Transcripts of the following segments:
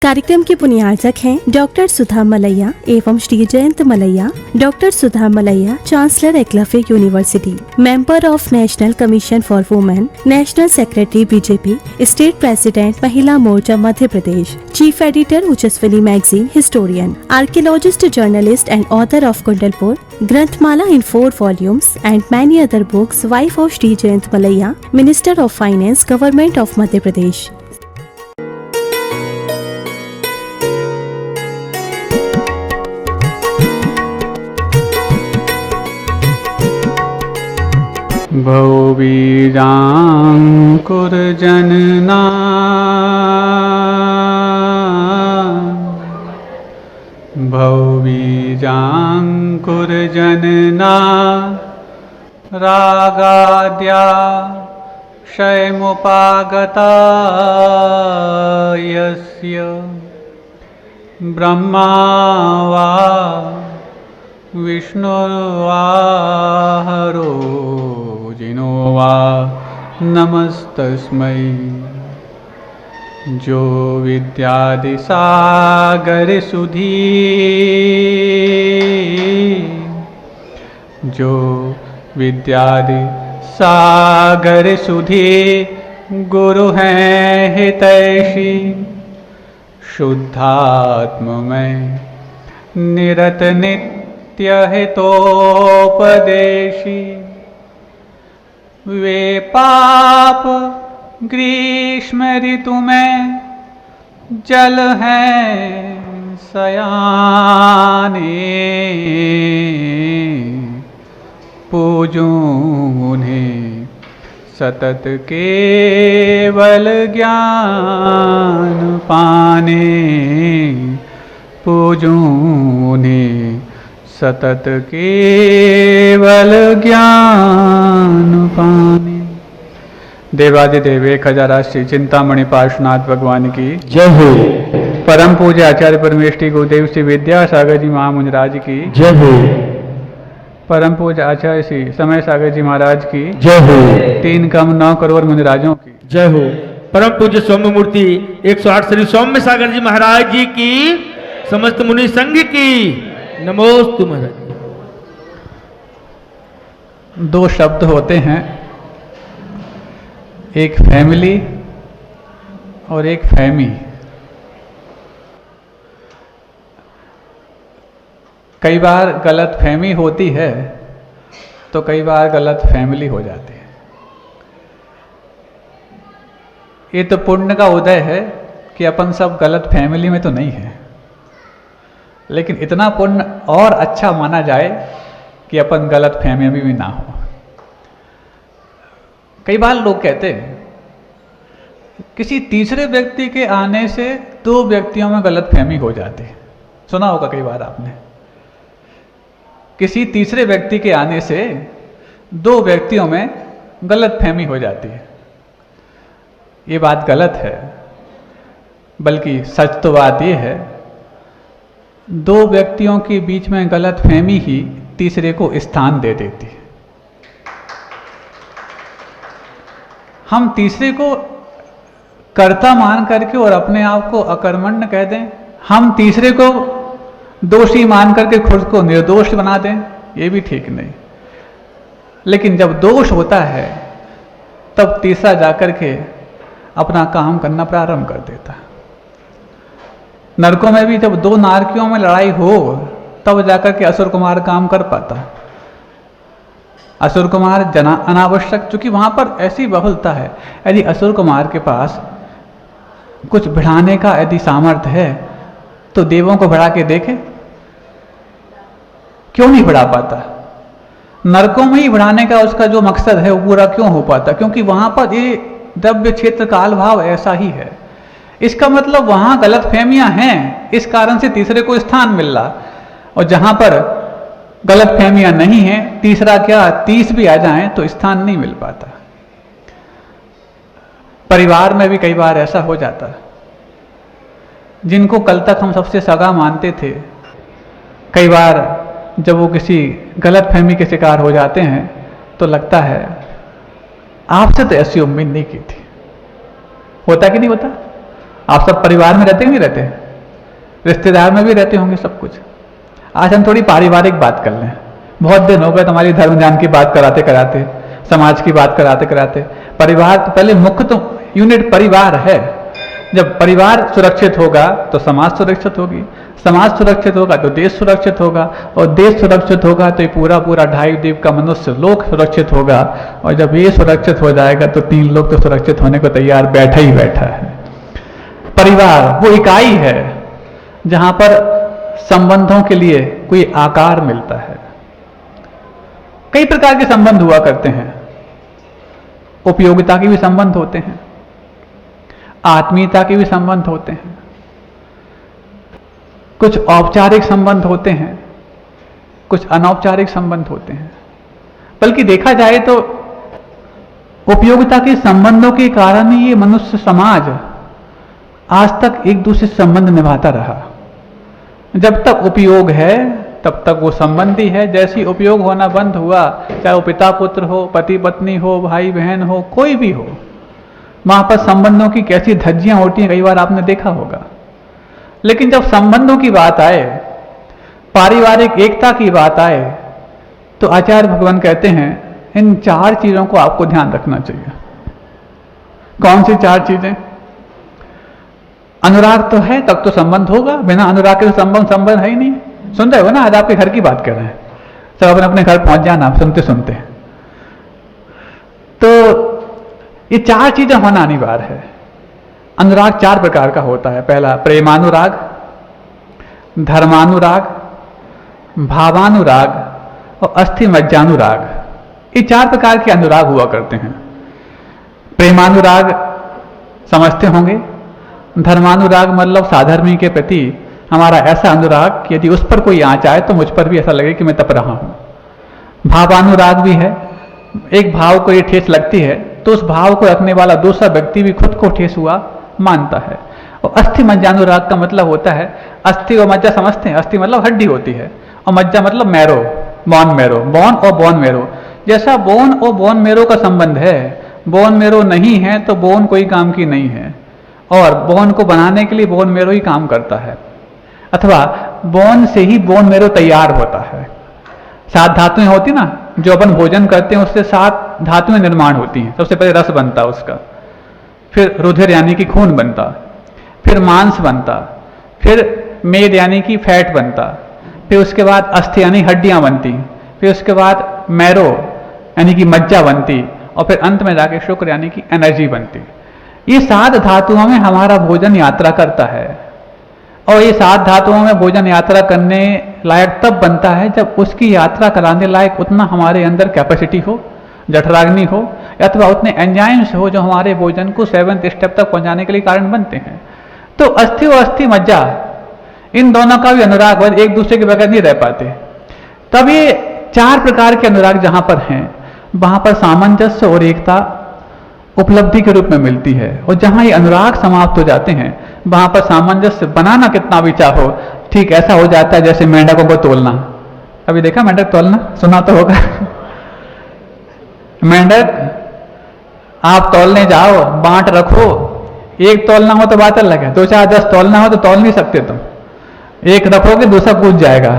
कार्यक्रम के पुण्यार्चक हैं डॉक्टर सुधा मलैया एवं Shri Jayant Malaiya. Doctor Sudha Malaiya chancellor Eklavya university, member of national commission for women, national secretary BJP, state president Mahila Morcha Madhya Pradesh, chief editor Ojaswini magazine, historian, archaeologist, journalist and author of Kundalpur, Granthmala in 4 volumes and many other books, wife of Shri Jayant Malaiya, Minister of Finance, Government of Madhya Pradesh. भवबीजाङ्कुरजनना भवबीजाङ्कुरजनना रागाद्या क्षयमुपागता यस्य ब्रह्मा वा विष्णुर्वा हरो जिनो वा नमस्तस्मै। जो विद्यादिसागर सुधी, जो विद्यादिसागर सुधी, गुरु हैं हितैषी, शुद्धात्म में निरत नित्य हितोपदेशी। वे पाप ग्रीष्म ऋतु में जल हैं सयाने, पूजूं उन्हें सतत केवल ज्ञान पाने, पूजूं उन्हें सतत केवल ज्ञान पाने। देवादिदेव 1000 श्री चिंतामणि पार्श्वनाथ भगवान की जय हो। परम पूज्य आचार्य परमेष्ठी गुरुदेव श्री विद्यासागर जी महामुनिराज की जय हो। परम पूज्य आचार्य श्री समय सागर जी महाराज की जय हो। 3 कम 9 करोड़ मुनिराजों की जय हो। परम पूज्य सौम्य मूर्ति 108 श्री सौम्य सागर जी महाराज जी की, समस्त मुनि संघ की नमोस्तु महाराज। 2 शब्द होते हैं, एक फैमिली और एक फैमी। कई बार गलत फहमी होती है तो कई बार गलत फैमिली हो जाती है। ये तो पुण्य का उदय है कि अपन सब गलत फैमिली में तो नहीं है, लेकिन इतना पुण्य और अच्छा माना जाए कि अपन गलत फहमी में भी ना हो। कई बार लोग कहते हैं किसी तीसरे व्यक्ति के आने से 2 व्यक्तियों में गलतफहमी हो जाती है। सुना होगा कई बार आपने, किसी तीसरे व्यक्ति के आने से 2 व्यक्तियों में गलतफहमी हो जाती है। ये बात गलत है, बल्कि सच तो बात ये है 2 व्यक्तियों के बीच में गलतफहमी ही तीसरे को स्थान दे देती है। हम तीसरे को कर्ता मान करके और अपने आप को अकर्मण्य कह दें, हम तीसरे को दोषी मान करके खुद को निर्दोष बना दें, ये भी ठीक नहीं। लेकिन जब दोष होता है तब तीसरा जाकर के अपना काम करना प्रारंभ कर देता। नरकों में भी जब 2 नारकियों में लड़ाई हो तब जाकर के असुर कुमार काम कर पाता। असुर कुमार अनावश्यक, चूंकि वहां पर ऐसी बहुलता है, यदि असुर कुमार के पास कुछ बढ़ाने का यदि सामर्थ्य है तो देवों को बढ़ा के देखे, क्यों नहीं बढ़ा पाता? नरकों में ही बढ़ाने का उसका जो मकसद है वो पूरा क्यों हो पाता? क्योंकि वहां पर ये द्रव्य क्षेत्र काल भाव ऐसा ही है। इसका मतलब वहां गलतफहमियां हैं, इस कारण से तीसरे को स्थान मिल रहा। और जहां पर गलतफहमियां नहीं हैं, तीसरा क्या 30 भी आ जाएं तो स्थान नहीं मिल पाता। परिवार में भी कई बार ऐसा हो जाता, जिनको कल तक हम सबसे सगा मानते थे, कई बार जब वो किसी गलतफहमी के शिकार हो जाते हैं तो लगता है आपसे तो ऐसी उम्मीद नहीं की थी। होता कि नहीं होता? आप सब परिवार में रहते कि नहीं रहते? रिश्तेदार में भी रहते होंगे सब कुछ। आज हम थोड़ी पारिवारिक बात कर लें। बहुत दिन हो गए तुम्हारी धर्म ज्ञान की बात कराते कराते, समाज की बात कराते कराते। परिवार तो पहले मुख्य तो यूनिट परिवार है। जब परिवार सुरक्षित होगा तो समाज सुरक्षित होगी, समाज सुरक्षित होगा तो देश सुरक्षित होगा, और देश सुरक्षित होगा तो ये पूरा पूरा 2.5 द्वीप का मनुष्य लोक सुरक्षित होगा। और जब ये सुरक्षित हो जाएगा तो 3 लोग तो सुरक्षित होने को तैयार बैठा ही बैठा है। परिवार वो इकाई है जहां पर संबंधों के लिए कोई आकार मिलता है। कई प्रकार के संबंध हुआ करते हैं। उपयोगिता के भी संबंध होते हैं, आत्मीयता के भी संबंध होते हैं, कुछ औपचारिक संबंध होते हैं, कुछ अनौपचारिक संबंध होते हैं। बल्कि देखा जाए तो उपयोगिता के संबंधों के कारण ही ये मनुष्य समाज आज तक एक दूसरे से संबंध निभाता रहा। जब तक उपयोग है तब तक वो संबंधी है। जैसी उपयोग होना बंद हुआ, चाहे वो पिता पुत्र हो, पति पत्नी हो, भाई बहन हो, कोई भी हो, वहां पर संबंधों की कैसी धज्जियां उड़ती हैं, कई बार आपने देखा होगा। लेकिन जब संबंधों की बात आए, पारिवारिक एकता की बात आए, तो आचार्य भगवान कहते हैं इन 4 चीजों को आपको ध्यान रखना चाहिए। कौन सी 4 चीजें? अनुराग तो है तब तो संबंध होगा, बिना अनुराग के तो संबंध है ही नहीं। सुन रहे हो ना? आज आपके घर की बात कर रहे हैं, सब अपने अपने घर पहुंच जाना सुनते सुनते। तो ये 4 चीजें होना अनिवार्य है। अनुराग 4 प्रकार का होता है। पहला प्रेमानुराग, धर्मानुराग, भावानुराग और अस्थि मज्जानुराग। ये 4 प्रकार के अनुराग हुआ करते हैं। प्रेमानुराग समझते होंगे। धर्मानुराग मतलब साधर्मी के प्रति हमारा ऐसा अनुराग कि यदि उस पर कोई आंच आए तो मुझ पर भी ऐसा लगे कि मैं तप रहा हूं। भावानुराग भी है, एक भाव को ये ठेस लगती है तो उस भाव को रखने वाला दूसरा व्यक्ति भी खुद को ठेस हुआ मानता है। और अस्थि मज्जानुराग का मतलब होता है, अस्थि और मज्जा समझते हैं? अस्थि मतलब हड्डी होती है और मज्जा मतलब मैरो, बोन मैरो, बोन और बोन मैरो। जैसा बोन और बोन मैरो का संबंध है, बोन मैरो नहीं है तो बोन कोई काम की नहीं है, और बोन को बनाने के लिए बोन मैरो ही काम करता है, अथवा बोन से ही बोन मैरो तैयार होता है। 7 धातुएं होती ना, जो अपन भोजन करते हैं उससे 7 धातुएं निर्माण होती हैं। सबसे पहले रस बनता उसका, फिर रुधिर यानी कि खून बनता, फिर मांस बनता, फिर मेद यानी कि फैट बनता, फिर उसके बाद अस्थि यानी हड्डियां बनती, फिर उसके बाद मैरो यानी कि मज्जा बनती, और फिर अंत में जाके शुक्र यानी कि एनर्जी बनती। ये 7 धातुओं में हमारा भोजन यात्रा करता है, और ये 7 धातुओं में भोजन यात्रा करने लायक तब बनता है जब उसकी यात्रा कराने लायक उतना हमारे अंदर कैपेसिटी हो, जठराग्नि हो, अथवा उतने एंजाइम्स हो जो हमारे भोजन को 7th स्टेप तक पहुंचाने के लिए कारण बनते हैं। तो अस्थि और अस्थि मज्जा, इन दोनों का भी अनुराग एक दूसरे के बगैर नहीं रह पाते। तब ये 4 प्रकार के अनुराग जहां पर हैं, वहां पर सामंजस्य और एकता उपलब्धि के रूप में मिलती है। और जहां ये अनुराग समाप्त हो जाते हैं, वहां पर सामंजस्य बनाना कितना भी चाहो, ठीक ऐसा हो जाता है जैसे मेंढकों को तोलना। अभी देखा मेंढक तोलना? सुना तो होगा। मेंढक आप तोलने जाओ, बांट रखो, एक तोलना हो तो बात अलग है, 2 4 10 तोलना हो तो तोल नहीं सकते तुम। एक रखोगे दूसरा कूद जाएगा,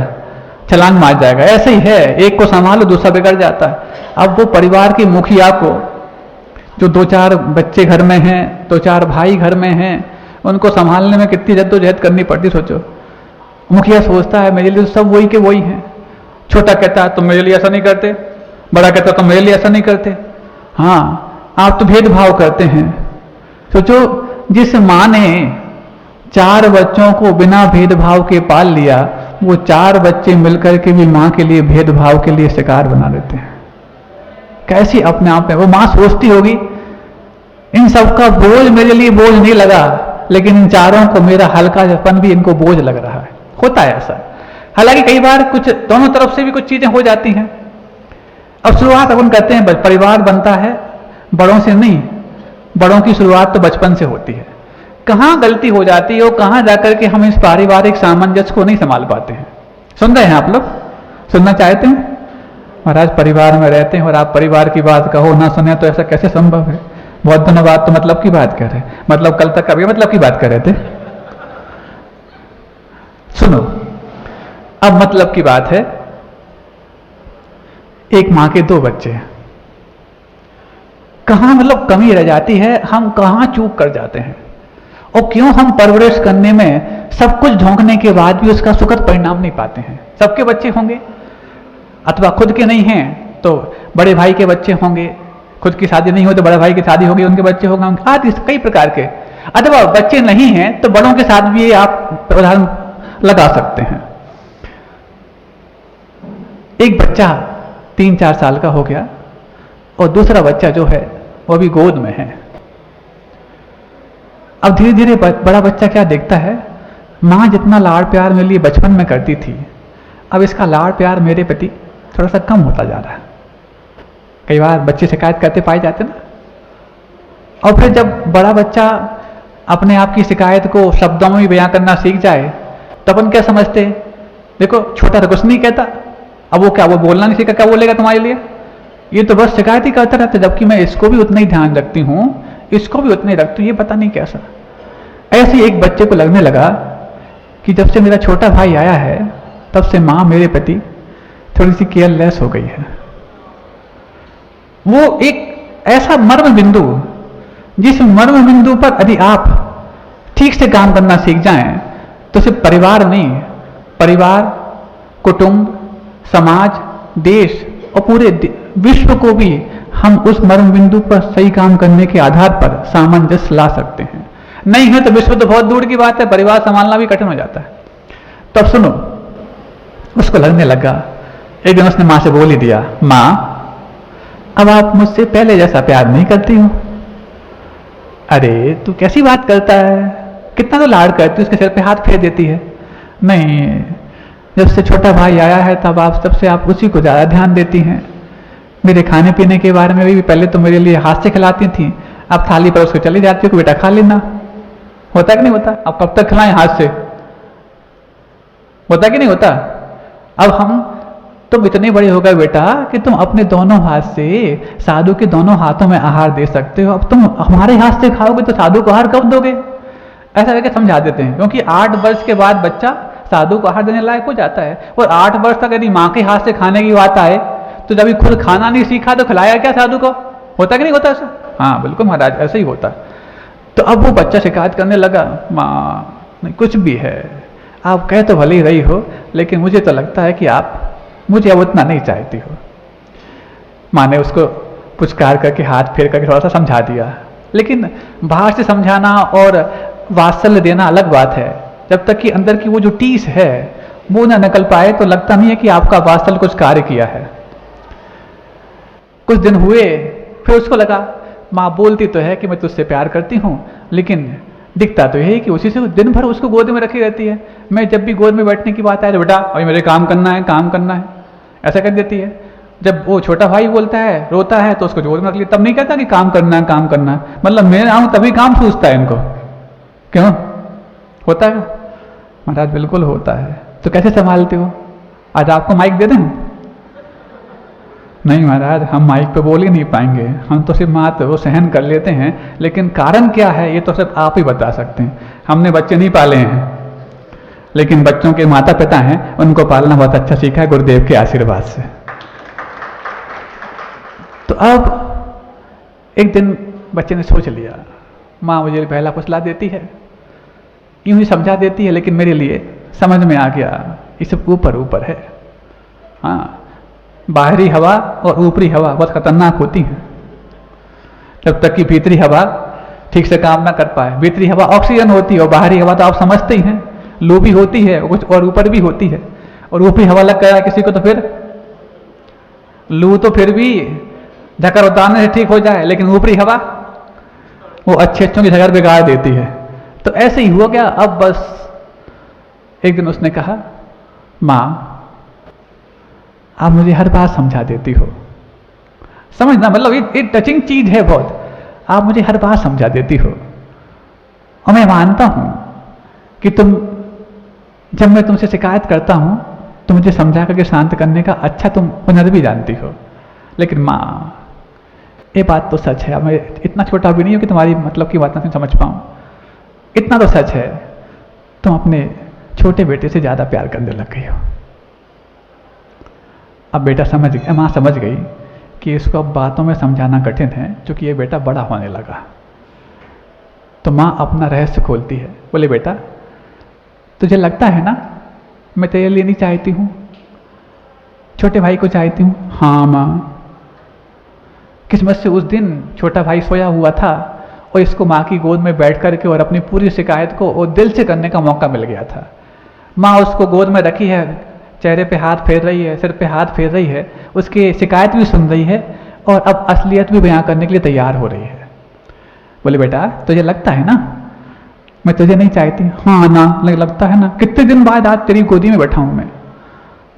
छलांग मार जाएगा। ऐसे ही है, एक को संभालो दूसरा बिगड़ जाता है। अब वो परिवार की मुखिया को, जो 2 4 बच्चे घर में हैं, 2 4 भाई घर में हैं, उनको संभालने में कितनी जद्दोजहद करनी पड़ती सोचो। मुखिया सोचता है मेरे लिए तो सब वही के वही हैं। छोटा कहता है तुम मेरे लिए ऐसा नहीं करते, बड़ा कहता है तुम मेरे लिए ऐसा नहीं करते, हाँ आप तो भेदभाव करते हैं। सोचो, जिस माँ ने 4 बच्चों को बिना भेदभाव के पाल लिया, वो 4 बच्चे मिलकर के भी माँ के लिए भेदभाव के लिए शिकार बना देते हैं। कैसी अपने आप में वो माँ सोचती होगी इन सबका बोझ मेरे लिए बोझ नहीं लगा, लेकिन इन 4 को मेरा हल्कापन भी इनको बोझ लग रहा है। होता है ऐसा। हालांकि कई बार कुछ दोनों तरफ से भी कुछ चीजें हो जाती हैं। अब शुरुआत अपन कहते हैं परिवार बनता है बड़ों से नहीं, बड़ों की शुरुआत तो बचपन से होती है। कहाँ गलती हो जाती है और कहाँ जाकर के हम इस पारिवारिक सामंजस्य को नहीं संभाल पाते हैं। सुन रहे हैं आप लोग? सुनना चाहते हैं? महाराज परिवार में रहते हैं और आप परिवार की बात कहो ना सुने तो ऐसा कैसे संभव है? बहुत दिनों बाद तो मतलब की बात कर रहे, मतलब कल तक अभी मतलब की बात कर रहे थे। सुनो, अब मतलब की बात है, एक मां के 2 बच्चे हैं। कहां मतलब कमी रह जाती है, हम कहां चूक कर जाते हैं, और क्यों हम परवरिश करने में सब कुछ झोंकने के बाद भी उसका सुखद परिणाम नहीं पाते हैं। सबके बच्चे होंगे, अथवा खुद के नहीं हैं तो बड़े भाई के बच्चे होंगे, खुद की शादी नहीं हो तो बड़े भाई की शादी होगी, उनके बच्चे होंगे, आदि कई प्रकार के। अथवा बच्चे नहीं हैं तो बड़ों के साथ भी ये आप उदाहरण लगा सकते हैं। एक बच्चा 3-4 साल का हो गया और दूसरा बच्चा जो है वो अभी गोद में है। अब धीरे धीरे बड़ा बच्चा क्या देखता है, मां जितना लाड़ प्यार मेरे लिए बचपन में करती थी, अब इसका लाड़ प्यार मेरे प्रति थोड़ा सा कम होता जा रहा है। कई बार बच्चे शिकायत करते पाए जाते ना, और फिर जब बड़ा बच्चा अपने आप की शिकायत को शब्दों में भी बयां करना सीख जाए तब अपन क्या समझते हैं, देखो छोटा तो कुछ नहीं कहता, अब वो क्या वो बोलना नहीं सीखा, क्या बोलेगा तुम्हारे लिए, ये तो बस शिकायत ही करता रहता, जबकि मैं इसको भी उतना ही ध्यान रखती हूँ, इसको भी उतने रखती हूँ, ये पता नहीं कैसा। ऐसे ही एक बच्चे को लगने लगा कि जब से मेरा छोटा भाई आया है तब से माँ मेरे प्रति थोड़ी सी केयरलेस हो गई है। वो एक ऐसा मर्म बिंदु, जिस मर्म बिंदु पर यदि आप ठीक से काम करना सीख जाएं तो सिर्फ परिवार नहीं, परिवार, कुटुंब, समाज, देश और पूरे विश्व को भी हम उस मर्म बिंदु पर सही काम करने के आधार पर सामंजस्य ला सकते हैं। नहीं है तो विश्व तो बहुत दूर की बात है, परिवार संभालना भी कठिन हो जाता है। तब सुनो, उसको लगने लगा, एक दिन उसने मां से बोल ही दिया, मां अब आप मुझसे पहले जैसा प्यार नहीं करती हो। अरे तू कैसी बात करता है, कितना तो लाड़ करती, उसके सिर पे हाथ फेर देती है। नहीं, जब से छोटा भाई आया है तब आप सबसे आप उसी को ज्यादा ध्यान देती हैं। मेरे खाने पीने के बारे में भी पहले तो मेरे लिए हाथ से खिलाती थी, अब थाली पर उसको चली जाती हो कि बेटा खा लेना। होता कि नहीं होता? अब कब तक खिलाएं हाथ से, होता कि नहीं होता? अब हम तुम इतने बड़े हो गए बेटा कि तुम अपने दोनों हाथ से साधु के दोनों हाथों में आहार दे सकते हो, अब तुम हमारे हाथ से खाओगे तो साधु को आहार कब दोगे? ऐसा करके समझा देते हैं, क्योंकि 8 वर्ष के बाद बच्चा साधु को आहार देने लायक हो जाता है। और 8 वर्ष तक यदि माँ के हाथ से खाने की बात आए तो जब खुद खाना नहीं सीखा तो खिलाया क्या साधु को? होता कि नहीं होता ऐसा? हाँ बिल्कुल महाराज, ऐसा ही होता। तो अब वो बच्चा शिकायत करने लगा, माँ कुछ भी है, आप कह तो भले ही रही हो, लेकिन मुझे तो लगता है कि आप मुझे अब उतना नहीं चाहती हो। माँ ने उसको पुचकार करके हाथ फेर करके थोड़ा सा समझा दिया, लेकिन बाहर से समझाना और वात्सल्य देना अलग बात है। जब तक कि अंदर की वो जो टीस है वो ना निकल पाए तो लगता नहीं है कि आपका वात्सल्य कुछ कार्य किया है। कुछ दिन हुए, फिर उसको लगा माँ बोलती तो है कि मैं तुझसे प्यार करती हूँ, लेकिन दिखता तो यही कि उसी से दिन भर उसको गोद में रखी रहती है। मैं जब भी गोद में बैठने की बात आए तो बेटा अभी मेरे काम करना है, काम करना है, ऐसा कर देती है। जब वो छोटा भाई बोलता है, रोता है, तो उसको गोद में रख लिया, तब नहीं कहता कि काम करना है, काम करना है। मतलब मैं आऊँ तभी काम सूझता है इनको, क्यों होता है महाराज? बिल्कुल होता है। तो कैसे संभालते हो? आज आपको माइक दे दें? नहीं महाराज, हम माइक पे बोल ही नहीं पाएंगे, हम तो सिर्फ मात्र वो सहन कर लेते हैं, लेकिन कारण क्या है ये तो सिर्फ आप ही बता सकते हैं। हमने बच्चे नहीं पाले हैं, लेकिन बच्चों के माता पिता हैं, उनको पालना बहुत अच्छा सीखा है गुरुदेव के आशीर्वाद से। तो अब एक दिन बच्चे ने सोच लिया, माँ मुझे पहला फुसला देती है, यूं ही समझा देती है, लेकिन मेरे लिए समझ में आ गया ये सब ऊपर ऊपर है। हाँ, बाहरी हवा और ऊपरी हवा बहुत खतरनाक होती है। जब तक कि भीतरी हवा ठीक से काम ना कर पाए, भीतरी हवा ऑक्सीजन होती है और बाहरी हवा तो आप समझते ही हैं, लो भी होती है कुछ और ऊपर भी होती है। और ऊपरी हवा लग गया किसी को तो फिर लू तो फिर भी झकर उतारने से ठीक हो जाए, लेकिन ऊपरी हवा वो अच्छे अच्छों की झकर बिगाड़ देती है। तो ऐसे ही हो गया। अब बस एक दिन उसने कहा, माँ आप मुझे हर बात समझा देती हो, समझना मतलब ये टचिंग चीज है बहुत, आप मुझे हर बात समझा देती हो, और मैं मानता हूं कि तुम जब मैं तुमसे शिकायत करता हूं तो मुझे समझा करके शांत करने का अच्छा तुम हुनर भी जानती हो। लेकिन माँ ये बात तो सच है। अब मैं इतना छोटा भी नहीं हूँ कि तुम्हारी मतलब की बात नहीं समझ पाऊँ। इतना तो सच है, तुम अपने छोटे बेटे से ज़्यादा प्यार करने लग गई हो। अब बेटा माँ समझ गई कि इसको अब बातों में समझाना कठिन है, क्योंकि ये बेटा बड़ा होने लगा। तो माँ अपना रहस्य खोलती है, बोले बेटा तुझे लगता है ना मैं तेरे लिए नहीं चाहती हूँ, छोटे भाई को चाहती हूँ। हाँ माँ। किस्मत से उस दिन छोटा भाई सोया हुआ था और इसको माँ की गोद में बैठ कर के और अपनी पूरी शिकायत को वो दिल से करने का मौका मिल गया था। माँ उसको गोद में रखी है, चेहरे पे हाथ फेर रही है, सिर पे हाथ फेर रही है, उसकी शिकायत भी सुन रही है और अब असलियत भी बयां करने के लिए तैयार हो रही है। बोले बेटा तुझे लगता है ना मैं तुझे नहीं चाहती। हाँ ना लगता है ना, कितने दिन बाद आज तेरी गोदी में बैठा हूँ मैं।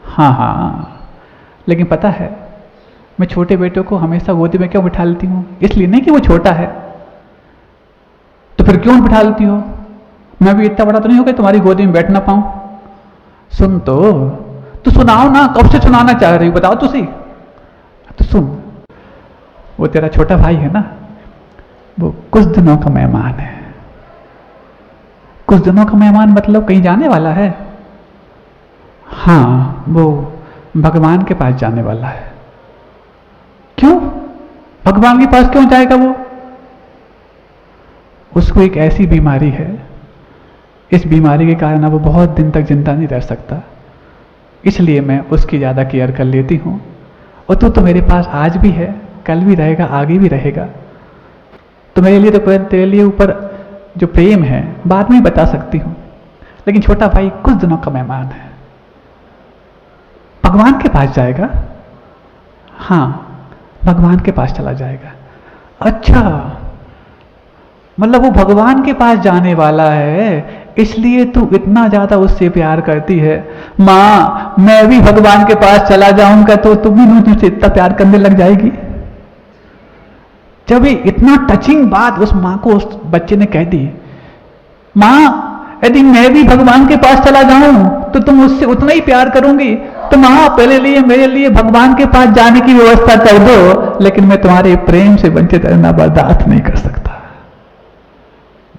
हाँ हाँ, लेकिन पता है मैं छोटे बेटों को हमेशा गोदी में क्यों बिठा लेती हूँ? इसलिए नहीं कि वो छोटा है। तो फिर क्यों बिठा लेती हो? मैं भी इतना बड़ा तो नहीं हो कि तुम्हारी गोदी में बैठ ना पाऊँ। सुन तो सुनाओ ना, कब से सुनाना चाह रही हो बताओ तो सही। तो सुन, वो तेरा छोटा भाई है ना, वो कुछ दिनों का मेहमान है। कुछ दिनों का मेहमान मतलब कहीं जाने वाला है? हाँ, वो भगवान के पास जाने वाला है। क्यों? भगवान के पास क्यों जाएगा वो? उसको एक ऐसी बीमारी है, इस बीमारी के कारण अब वो बहुत दिन तक जिंदा नहीं रह सकता, इसलिए मैं उसकी ज़्यादा केयर कर लेती हूँ। और तू तो मेरे पास आज भी है, कल भी रहेगा, आगे भी रहेगा। तो मेरे लिए तो तेरे लिए ऊपर जो प्रेम है बाद में ही बता सकती हूँ, लेकिन छोटा भाई कुछ दिनों का मेहमान है, भगवान के पास जाएगा। हाँ, भगवान के पास चला जाएगा। अच्छा, मतलब वो भगवान के पास जाने वाला है, इसलिए तू इतना ज्यादा उससे प्यार करती है। माँ मैं भी भगवान के पास चला जाऊंगा तो तुम भी मुझसे इतना प्यार करने लग जाएगी। जब इतना टचिंग बात उस माँ को उस बच्चे ने कह दी, माँ यदि मैं भी भगवान के पास चला जाऊं तो तुम उससे उतना ही प्यार करूंगी। तो माँ पहले लिए मेरे लिए भगवान के पास जाने की व्यवस्था कर दो, लेकिन मैं तुम्हारे प्रेम से वंचित रहना बर्दाश्त नहीं कर सकता।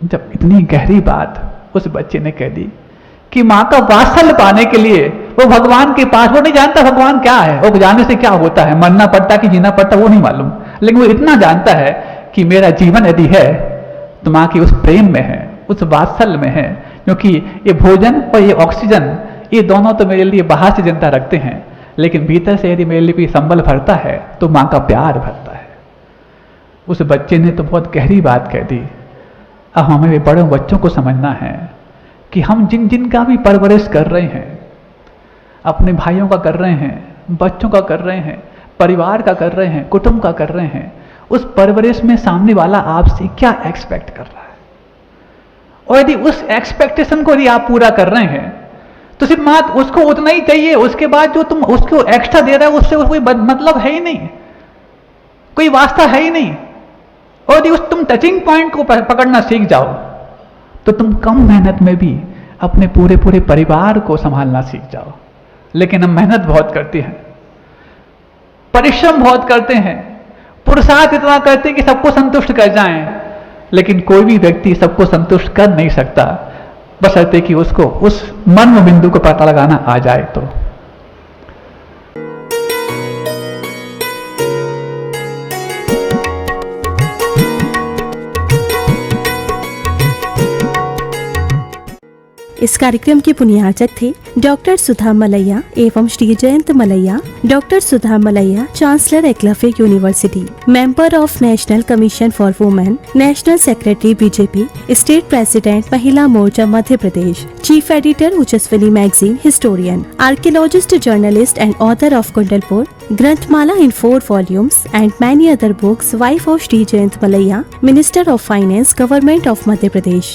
जब इतनी गहरी बात उस बच्चे ने कह दी कि माँ का वात्सल्य पाने के लिए वो भगवान के पास, वो नहीं जानता भगवान क्या है, वो जाने से क्या होता है, मरना पड़ता कि जीना पड़ता वो नहीं मालूम, लेकिन वो इतना जानता है कि मेरा जीवन यदि है तो माँ की उस प्रेम में है, उस वात्सल्य में है। क्योंकि ये भोजन और ये ऑक्सीजन, ये दोनों तो मेरे लिए बाहर से जिंदा रखते हैं, लेकिन भीतर से यदि मेरे लिए कोई संबल भरता है तो माँ का प्यार भरता है। उस बच्चे ने तो बहुत गहरी बात कह दी। अब हमें बड़े बच्चों को समझना है कि हम जिनका भी परवरिश कर रहे हैं, अपने भाइयों का कर रहे हैं, बच्चों का कर रहे हैं, परिवार का कर रहे हैं, कुटुंब का कर रहे हैं, उस परवरिश में सामने वाला आपसे क्या एक्सपेक्ट कर रहा है। और यदि उस एक्सपेक्टेशन को यदि आप पूरा कर रहे हैं तो सिर्फ मात उसको उतना ही चाहिए, उसके बाद जो तुम उसको एक्स्ट्रा दे रहा है उससे कोई मतलब है ही नहीं, कोई वास्ता है ही नहीं। और यदि उस तुम टचिंग पॉइंट को पकड़ना सीख जाओ तो तुम कम मेहनत में भी अपने पूरे परिवार को संभालना सीख जाओ। लेकिन हम मेहनत बहुत करते हैं, परिश्रम बहुत करते हैं, पुरुषार्थ इतना करते हैं कि सबको संतुष्ट कर जाएं, लेकिन कोई भी व्यक्ति सबको संतुष्ट कर नहीं सकता, बशर्ते कि उसको उस मर्म बिंदु को पता लगाना आ जाए। तो इस कार्यक्रम के पुण्यार्चक थे डॉक्टर सुधा मलैया एवं Shri Jayant Malaiya. Doctor Sudha Malaiya chancellor Eklavya university, member of national commission for women, national secretary BJP, state president Mahila Morcha Madhya Pradesh, chief editor Ojaswini magazine, historian, archaeologist, journalist and author of Kundalpur, Granthmala in 4 volumes and many other books, wife of Shri Jayant Malaya, Minister of Finance, Government of Madhya Pradesh.